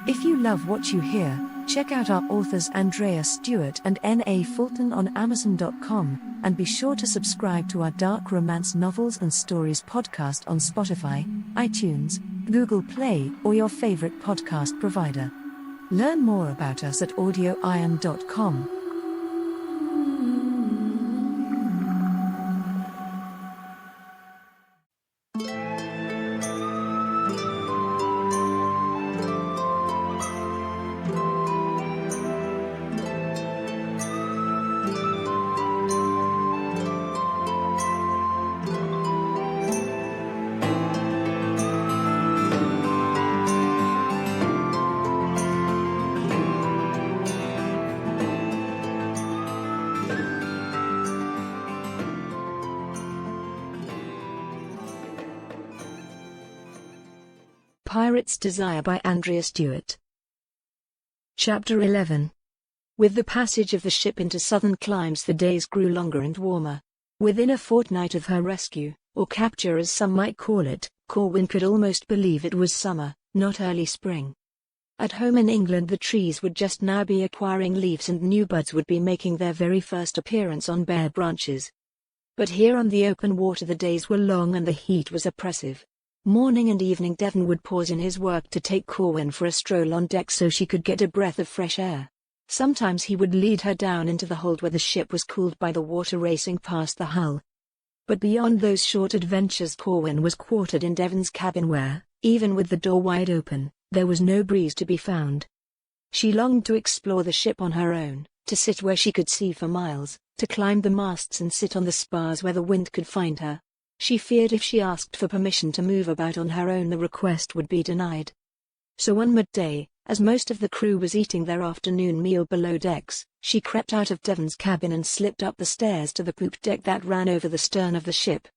If you love what you hear, check out our authors Andrea Stewart and N.A. Fulton on Amazon.com, and be sure to subscribe to our dark romance novels and stories podcast on Spotify, iTunes, Google Play, or your favorite podcast provider. Learn more about us at AudioIron.com. Pirate's Desire by Andrea Stewart. Chapter 11. With the passage of the ship into southern climes, the days grew longer and warmer. Within a fortnight of her rescue, or capture as some might call it, Corwyn could almost believe it was summer, not early spring. At home in England, the trees would just now be acquiring leaves and new buds would be making their very first appearance on bare branches. But here on the open water the days were long and the heat was oppressive. Morning and evening Devon would pause in his work to take Corwyn for a stroll on deck so she could get a breath of fresh air. Sometimes he would lead her down into the hold where the ship was cooled by the water racing past the hull. But beyond those short adventures, Corwyn was quartered in Devon's cabin where, even with the door wide open, there was no breeze to be found. She longed to explore the ship on her own, to sit where she could see for miles, to climb the masts and sit on the spars where the wind could find her. She feared if she asked for permission to move about on her own the request would be denied. So one midday, as most of the crew was eating their afternoon meal below decks, she crept out of Devon's cabin and slipped up the stairs to the poop deck that ran over the stern of the ship.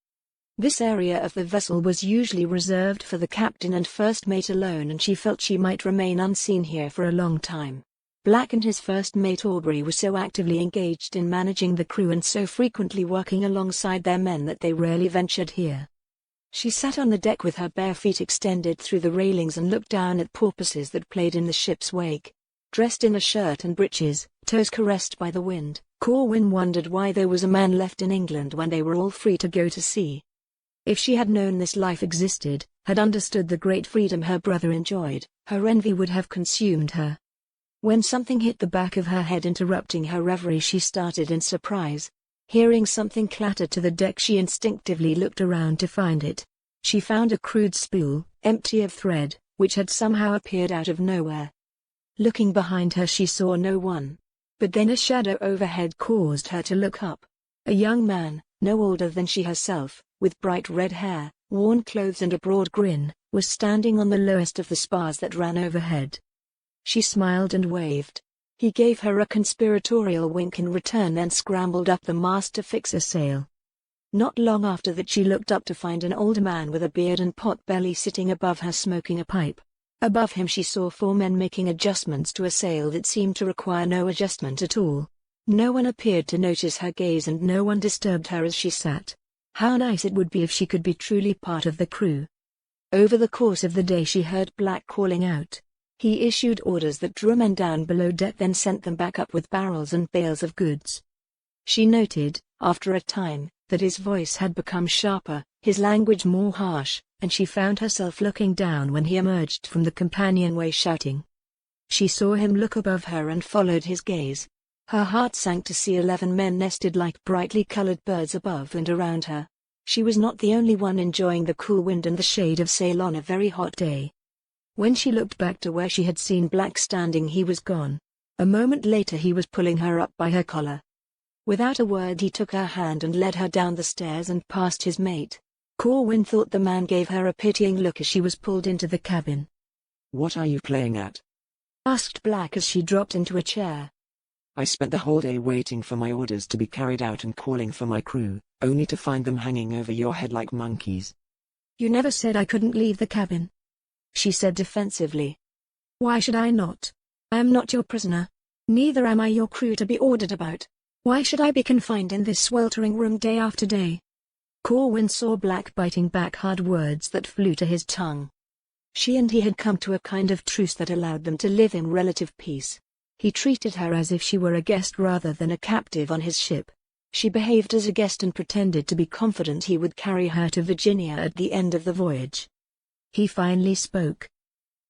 This area of the vessel was usually reserved for the captain and first mate alone, and she felt she might remain unseen here for a long time. Black and his first mate Aubrey were so actively engaged in managing the crew and so frequently working alongside their men that they rarely ventured here. She sat on the deck with her bare feet extended through the railings and looked down at porpoises that played in the ship's wake. Dressed in a shirt and breeches, toes caressed by the wind, Corwyn wondered why there was a man left in England when they were all free to go to sea. If she had known this life existed, had understood the great freedom her brother enjoyed, her envy would have consumed her. When something hit the back of her head interrupting her reverie, she started in surprise. Hearing something clatter to the deck, she instinctively looked around to find it. She found a crude spool, empty of thread, which had somehow appeared out of nowhere. Looking behind her she saw no one. But then a shadow overhead caused her to look up. A young man, no older than she herself, with bright red hair, worn clothes and a broad grin, was standing on the lowest of the spars that ran overhead. She smiled and waved. He gave her a conspiratorial wink in return, then scrambled up the mast to fix a sail. Not long after that she looked up to find an old man with a beard and pot belly sitting above her smoking a pipe. Above him she saw 4 men making adjustments to a sail that seemed to require no adjustment at all. No one appeared to notice her gaze and no one disturbed her as she sat. How nice it would be if she could be truly part of the crew. Over the course of the day she heard Black calling out. He issued orders that drew men down below deck, then sent them back up with barrels and bales of goods. She noted, after a time, that his voice had become sharper, his language more harsh, and she found herself looking down when he emerged from the companionway shouting. She saw him look above her and followed his gaze. Her heart sank to see 11 men nested like brightly colored birds above and around her. She was not the only one enjoying the cool wind and the shade of sail on a very hot day. When she looked back to where she had seen Black standing, he was gone. A moment later he was pulling her up by her collar. Without a word he took her hand and led her down the stairs and past his mate. Corwyn thought the man gave her a pitying look as she was pulled into the cabin. "What are you playing at?" asked Black as she dropped into a chair. "I spent the whole day waiting for my orders to be carried out and calling for my crew, only to find them hanging over your head like monkeys." "You never said I couldn't leave the cabin," she said defensively. "Why should I not? I am not your prisoner. Neither am I your crew to be ordered about. Why should I be confined in this sweltering room day after day?" Corwyn saw Black biting back hard words that flew to his tongue. She and he had come to a kind of truce that allowed them to live in relative peace. He treated her as if she were a guest rather than a captive on his ship. She behaved as a guest and pretended to be confident he would carry her to Virginia at the end of the voyage. He finally spoke.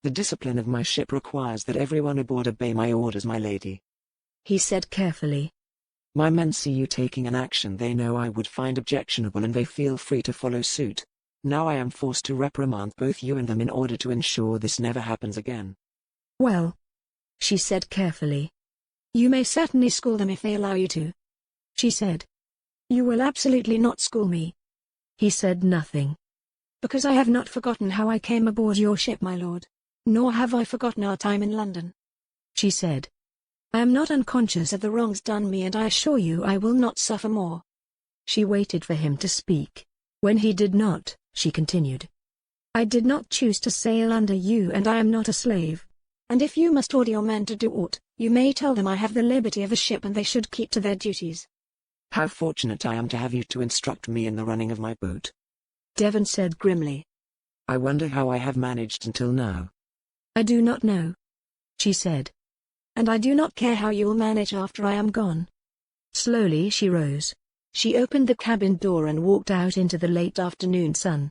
"The discipline of my ship requires that everyone aboard obey my orders, my lady," he said carefully. "My men see you taking an action they know I would find objectionable and they feel free to follow suit. Now I am forced to reprimand both you and them in order to ensure this never happens again." "Well," she said carefully, "you may certainly school them if they allow you to," she said. "You will absolutely not school me." He said nothing. "Because I have not forgotten how I came aboard your ship, my lord. Nor have I forgotten our time in London," she said. "I am not unconscious of the wrongs done me and I assure you I will not suffer more." She waited for him to speak. When he did not, she continued. "I did not choose to sail under you and I am not a slave. And if you must order your men to do aught, you may tell them I have the liberty of a ship and they should keep to their duties." "How fortunate I am to have you to instruct me in the running of my boat," Devon said grimly. "I wonder how I have managed until now." "I do not know," she said. "And I do not care how you'll manage after I am gone." Slowly she rose. She opened the cabin door and walked out into the late afternoon sun.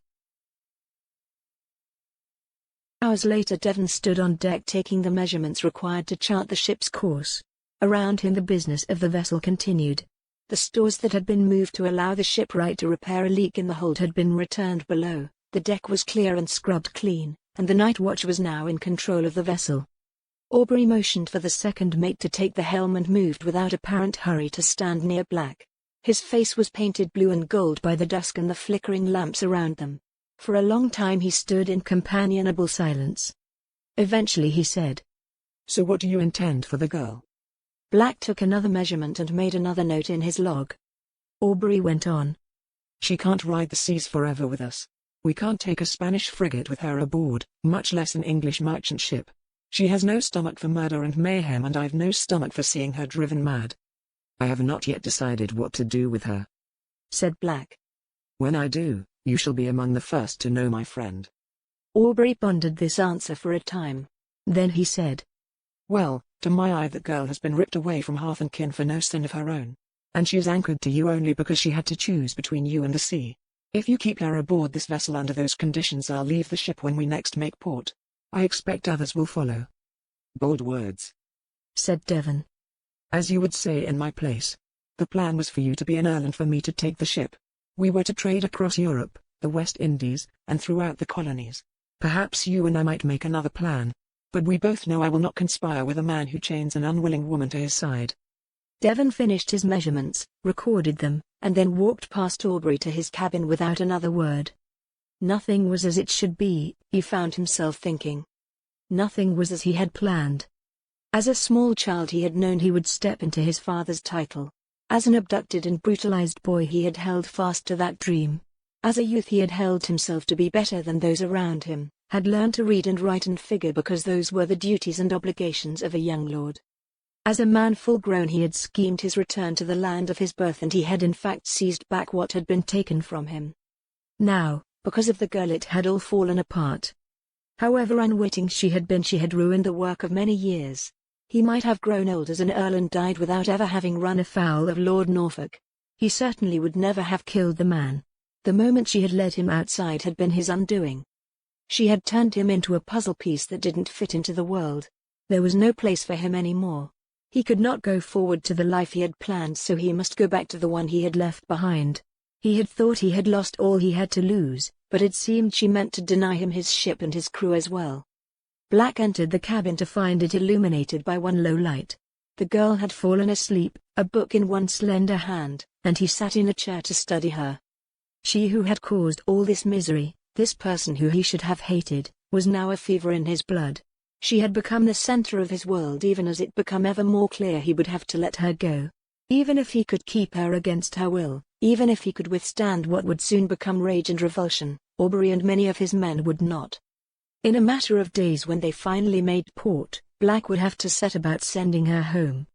Hours later Devon stood on deck taking the measurements required to chart the ship's course. Around him the business of the vessel continued. The stores that had been moved to allow the shipwright to repair a leak in the hold had been returned below, the deck was clear and scrubbed clean, and the night watch was now in control of the vessel. Aubrey motioned for the second mate to take the helm and moved without apparent hurry to stand near Black. His face was painted blue and gold by the dusk and the flickering lamps around them. For a long time he stood in companionable silence. Eventually he said, "So what do you intend for the girl?" Black took another measurement and made another note in his log. Aubrey went on. "She can't ride the seas forever with us. We can't take a Spanish frigate with her aboard, much less an English merchant ship. She has no stomach for murder and mayhem and I've no stomach for seeing her driven mad. I have not yet decided what to do with her," said Black. "When I do, you shall be among the first to know, my friend." Aubrey pondered this answer for a time. Then he said, "Well, to my eye that girl has been ripped away from hearth and kin for no sin of her own. And she is anchored to you only because she had to choose between you and the sea. If you keep her aboard this vessel under those conditions I'll leave the ship when we next make port. I expect others will follow." "Bold words," said Devon. "As you would say in my place. The plan was for you to be in Ireland for me to take the ship. We were to trade across Europe, the West Indies, and throughout the colonies. Perhaps you and I might make another plan. But we both know I will not conspire with a man who chains an unwilling woman to his side." Devon finished his measurements, recorded them, and then walked past Aubrey to his cabin without another word. Nothing was as it should be, he found himself thinking. Nothing was as he had planned. As a small child he had known he would step into his father's title. As an abducted and brutalized boy he had held fast to that dream. As a youth he had held himself to be better than those around him, had learned to read and write and figure because those were the duties and obligations of a young lord. As a man full grown he had schemed his return to the land of his birth and he had in fact seized back what had been taken from him. Now, because of the girl it had all fallen apart. However unwitting she had been, she had ruined the work of many years. He might have grown old as an earl and died without ever having run afoul of Lord Norfolk. He certainly would never have killed the man. The moment she had led him outside had been his undoing. She had turned him into a puzzle piece that didn't fit into the world. There was no place for him anymore. He could not go forward to the life he had planned, so he must go back to the one he had left behind. He had thought he had lost all he had to lose, but it seemed she meant to deny him his ship and his crew as well. Black entered the cabin to find it illuminated by one low light. The girl had fallen asleep, a book in one slender hand, and he sat in a chair to study her. She who had caused all this misery, this person who he should have hated, was now a fever in his blood. She had become the center of his world, even as it became ever more clear he would have to let her go. Even if he could keep her against her will, even if he could withstand what would soon become rage and revulsion, Aubrey and many of his men would not. In a matter of days, when they finally made port, Black would have to set about sending her home.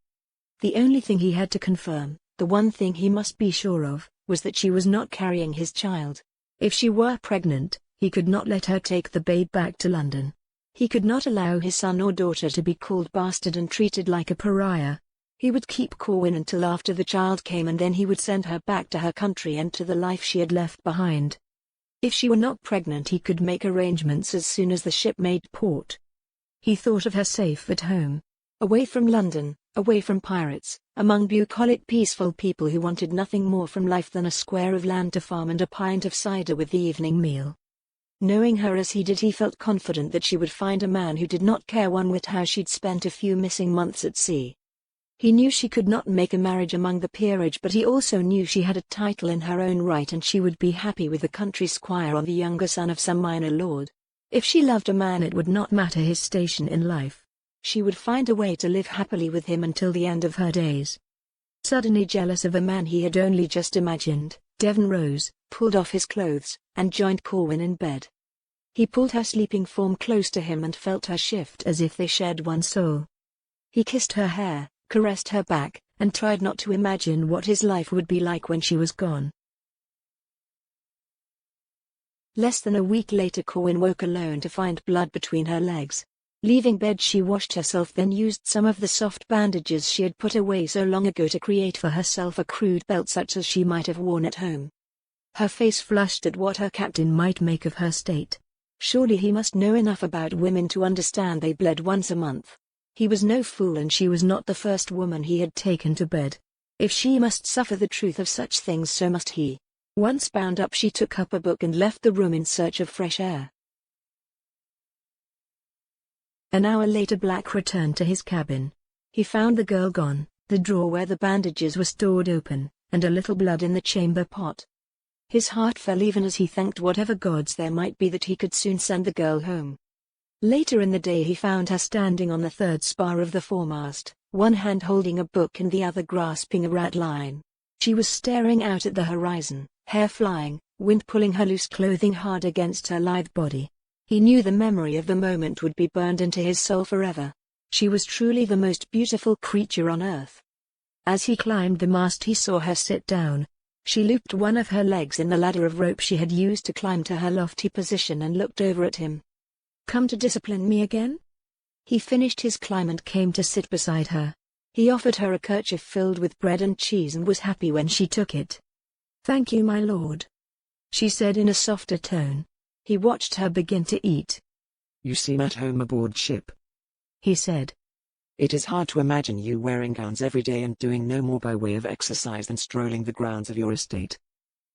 The only thing he had to confirm, the one thing he must be sure of, was that she was not carrying his child. If she were pregnant, He could not let her take the babe back to London. He could not allow his son or daughter to be called bastard and treated like a pariah. He would keep Corwyn until after the child came, and then he would send her back to her country and to the life she had left behind. If she were not pregnant, he could make arrangements as soon as the ship made port. He thought of her safe at home, away from London, away from pirates, among bucolic peaceful people who wanted nothing more from life than a square of land to farm and a pint of cider with the evening meal. Knowing her as he did, he felt confident that she would find a man who did not care one whit how she'd spent a few missing months at sea. He knew she could not make a marriage among the peerage, but he also knew she had a title in her own right, and she would be happy with the country squire or the younger son of some minor lord. If she loved a man, it would not matter his station in life. She would find a way to live happily with him until the end of her days. Suddenly jealous of a man he had only just imagined, Devon rose, pulled off his clothes, and joined Corwyn in bed. He pulled her sleeping form close to him and felt her shift as if they shared one soul. He kissed her hair, caressed her back, and tried not to imagine what his life would be like when she was gone. Less than a week later, Corwyn woke alone to find blood between her legs. Leaving bed, she washed herself, then used some of the soft bandages she had put away so long ago to create for herself a crude belt such as she might have worn at home. Her face flushed at what her captain might make of her state. Surely he must know enough about women to understand they bled once a month. He was no fool, and she was not the first woman he had taken to bed. If she must suffer the truth of such things, so must he. Once bound up, she took up a book and left the room in search of fresh air. An hour later, Black returned to his cabin. He found the girl gone, the drawer where the bandages were stored open, and a little blood in the chamber pot. His heart fell even as he thanked whatever gods there might be that he could soon send the girl home. Later in the day, he found her standing on the third spar of the foremast, one hand holding a book and the other grasping a ratline. She was staring out at the horizon, hair flying, wind pulling her loose clothing hard against her lithe body. He knew the memory of the moment would be burned into his soul forever. She was truly the most beautiful creature on earth. As he climbed the mast, he saw her sit down. She looped one of her legs in the ladder of rope she had used to climb to her lofty position and looked over at him. "Come to discipline me again?" He finished his climb and came to sit beside her. He offered her a kerchief filled with bread and cheese and was happy when she took it. "Thank you, my lord," she said in a softer tone. He watched her begin to eat. "You seem at home aboard ship," he said. "It is hard to imagine you wearing gowns every day and doing no more by way of exercise than strolling the grounds of your estate."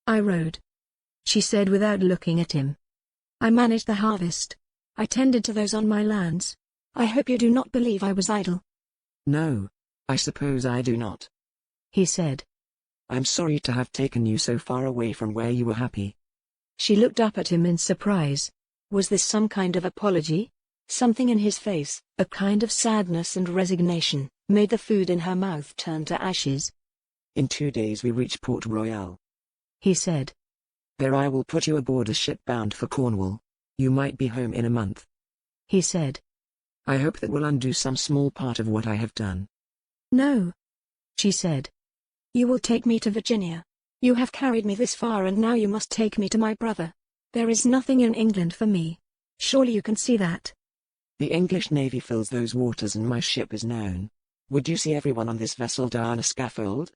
"I rode," she said without looking at him. "I managed the harvest. I tended to those on my lands. I hope you do not believe I was idle." "No, I suppose I do not," he said. "I'm sorry to have taken you so far away from where you were happy." She looked up at him in surprise. Was this some kind of apology? Something in his face, a kind of sadness and resignation, made the food in her mouth turn to ashes. "In 2 days we reach Port Royal," he said. "There I will put you aboard a ship bound for Cornwall. You might be home in a month," he said. "I hope that will undo some small part of what I have done." "No," she said. "You will take me to Virginia. You have carried me this far, and now you must take me to my brother. There is nothing in England for me. Surely you can see that." "The English Navy fills those waters and my ship is known. Would you see everyone on this vessel die on a scaffold?"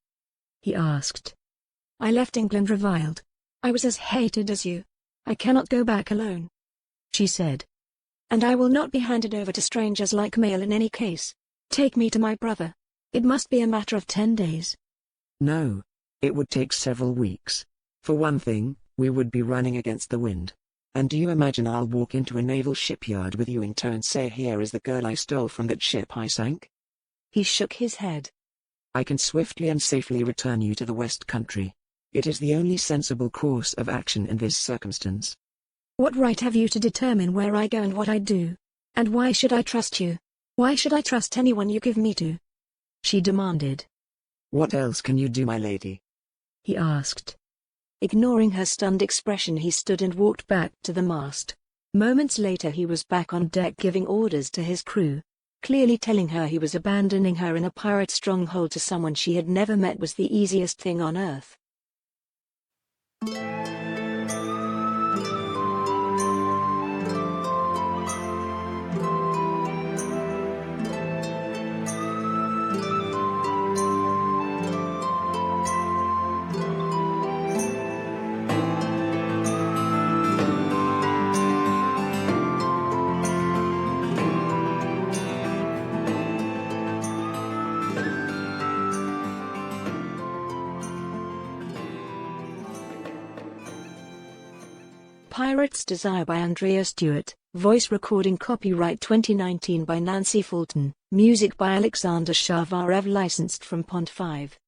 he asked. "I left England reviled. I was as hated as you. I cannot go back alone," she said. "And I will not be handed over to strangers like mail in any case. Take me to my brother. It must be a matter of 10 days. "No. It would take several weeks. For one thing, we would be running against the wind. And do you imagine I'll walk into a naval shipyard with you in tow and say, 'Here is the girl I stole from that ship I sank'?" He shook his head. "I can swiftly and safely return you to the West Country. It is the only sensible course of action in this circumstance." "What right have you to determine where I go and what I do? And why should I trust you? Why should I trust anyone you give me to?" she demanded. "What else can you do, my lady?" he asked. Ignoring her stunned expression, he stood and walked back to the mast. Moments later he was back on deck giving orders to his crew. Clearly telling her he was abandoning her in a pirate stronghold to someone she had never met was the easiest thing on earth. Pirate's Desire by Andrea Stewart, voice recording copyright 2019 by Nancy Fulton, music by Alexander Shavarev licensed from Pond 5.